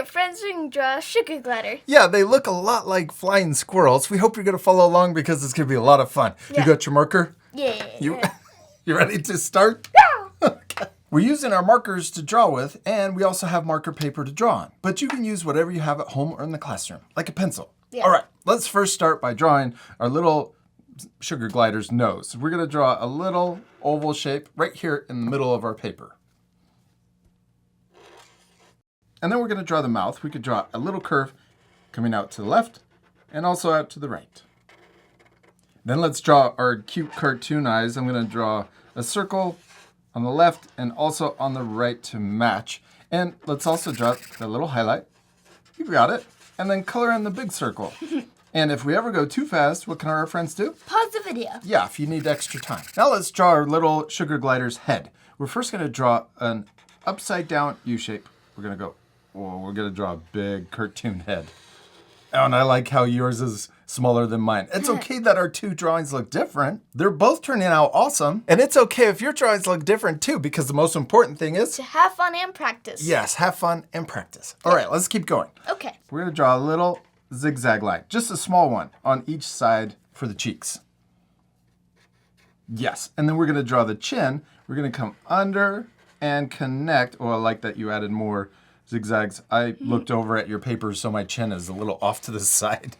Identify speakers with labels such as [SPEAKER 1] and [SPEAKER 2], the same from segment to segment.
[SPEAKER 1] Alright, friends, we can draw a sugar glider.
[SPEAKER 2] Yeah, they look a lot like flying squirrels. We hope you're going to follow along because it's going to be a lot of fun.
[SPEAKER 1] Yeah.
[SPEAKER 2] You got your marker?
[SPEAKER 1] Yeah.
[SPEAKER 2] You ready to start?
[SPEAKER 1] Yeah.
[SPEAKER 2] Okay. We're using our markers to draw with, and we also have marker paper to draw on. But you can use whatever you have at home or in the classroom, like a pencil.
[SPEAKER 1] Yeah.
[SPEAKER 2] All right, let's first start by drawing our little sugar glider's nose. We're going to draw a little oval shape right here in the middle of our paper. And then we're going to draw the mouth. We could draw a little curve coming out to the left and also out to the right. Then let's draw our cute cartoon eyes. I'm going to draw a circle on the left and also on the right to match. And let's also draw the little highlight. You got it. And then color in the big circle. And if we ever go too fast, what can our friends do?
[SPEAKER 1] Pause the video.
[SPEAKER 2] Yeah, if you need extra time. Now let's draw our little sugar glider's head. We're first going to draw an upside down U shape. We're going to draw a big cartoon head. Oh, and I like how yours is smaller than mine. It's okay that our two drawings look different. They're both turning out awesome. And it's okay if your drawings look different too, because the most important thing is
[SPEAKER 1] to have fun and practice.
[SPEAKER 2] Yes, have fun and practice. All right, let's keep going.
[SPEAKER 1] Okay.
[SPEAKER 2] We're going to draw a little zigzag line, just a small one on each side for the cheeks. Yes, and then we're going to draw the chin. We're going to come under and connect. Oh, I like that you added more zigzags. I looked over at your paper, so my chin is a little off to the side.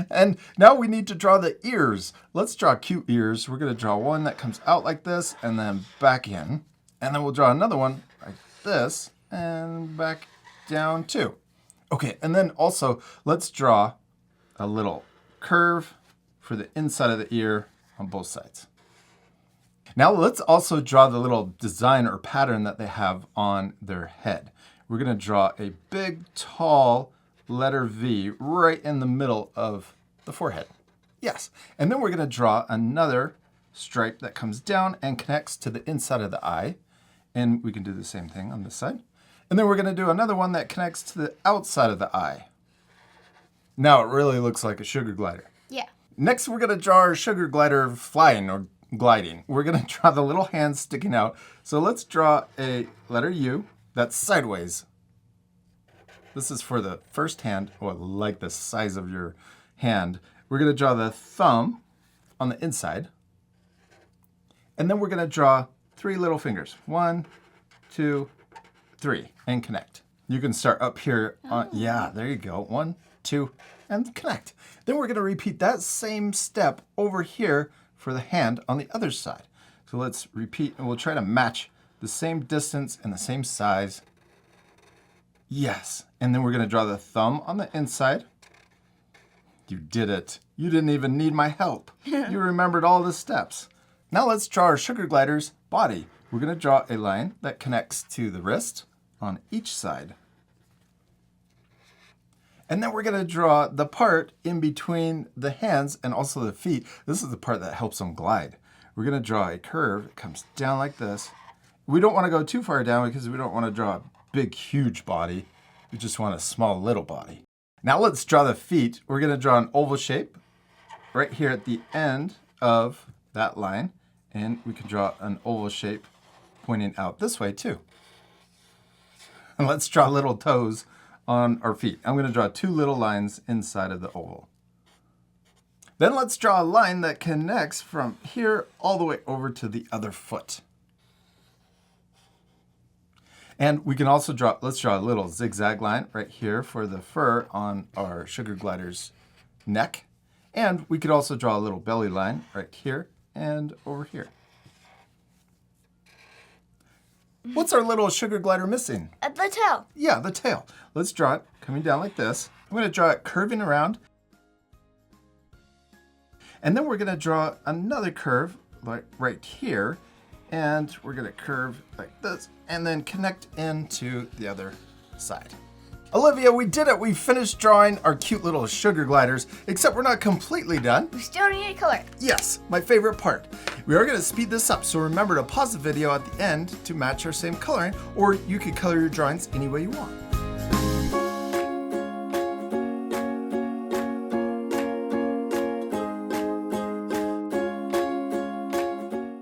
[SPEAKER 2] And now we need to draw the ears. Let's draw cute ears. We're going to draw one that comes out like this and then back in. And then we'll draw another one like this and back down too. Okay, and then also let's draw a little curve for the inside of the ear on both sides. Now let's also draw the little design or pattern that they have on their head. We're going to draw a big, tall letter V right in the middle of the forehead. Yes, and then we're going to draw another stripe that comes down and connects to the inside of the eye. And we can do the same thing on this side. And then we're going to do another one that connects to the outside of the eye. Now it really looks like a sugar glider.
[SPEAKER 1] Yeah.
[SPEAKER 2] Next, we're going to draw our sugar glider flying or gliding. We're going to draw the little hands sticking out. So let's draw a letter U that's sideways. This is for the first hand. Oh, I like the size of your hand. We're going to draw the thumb on the inside. And then we're going to draw 3 little fingers. 1, 2, 3, and connect. You can start up here. Yeah, there you go. 1, 2, and connect. Then we're going to repeat that same step over here for the hand on the other side. So let's repeat, and we'll try to match the same distance and the same size. Yes. And then we're going to draw the thumb on the inside. You did it. You didn't even need my help. You remembered all the steps. Now let's draw our sugar glider's body. We're going to draw a line that connects to the wrist on each side. And then we're going to draw the part in between the hands and also the feet. This is the part that helps them glide. We're going to draw a curve. It comes down like this. We don't want to go too far down because we don't want to draw a big, huge body. We just want a small, little body. Now let's draw the feet. We're going to draw an oval shape right here at the end of that line. And we can draw an oval shape pointing out this way too. And let's draw little toes on our feet. I'm going to draw 2 little lines inside of the oval. Then let's draw a line that connects from here all the way over to the other foot. And we can also let's draw a little zigzag line right here for the fur on our sugar glider's neck. And we could also draw a little belly line right here and over here. What's our little sugar glider missing?
[SPEAKER 1] The tail.
[SPEAKER 2] Yeah, the tail. Let's draw it coming down like this. I'm going to draw it curving around. And then we're going to draw another curve like right here. And we're going to curve like this and then connect into the other side. Olivia, we did it. We finished drawing our cute little sugar gliders, except we're not completely done.
[SPEAKER 1] We still need a color.
[SPEAKER 2] Yes, my favorite part. We are going to speed this up, so remember to pause the video at the end to match our same coloring, or you can color your drawings any way you want.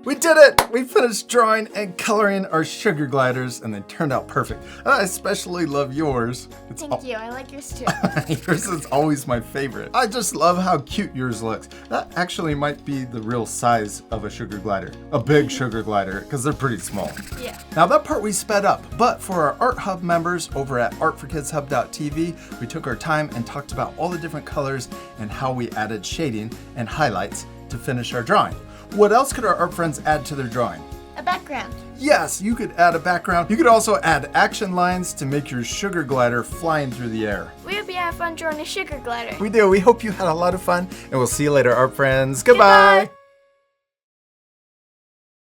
[SPEAKER 2] We did did it! We finished drawing and coloring our sugar gliders, and they turned out perfect. I especially love yours.
[SPEAKER 1] Thank you. I like yours too.
[SPEAKER 2] Yours is always my favorite. I just love how cute yours looks. That actually might be the real size of a sugar glider. A big sugar glider, because they're pretty small.
[SPEAKER 1] Yeah.
[SPEAKER 2] Now that part we sped up, but for our Art Hub members over at artforkidshub.tv, we took our time and talked about all the different colors and how we added shading and highlights to finish our drawing. What else could our art friends add to their drawing?
[SPEAKER 1] A background.
[SPEAKER 2] Yes, you could add a background. You could also add action lines to make your sugar glider flying through the air.
[SPEAKER 1] We hope you have fun drawing a sugar glider.
[SPEAKER 2] We do. We hope you had a lot of fun, and we'll see you later, art friends. Goodbye.
[SPEAKER 1] Goodbye.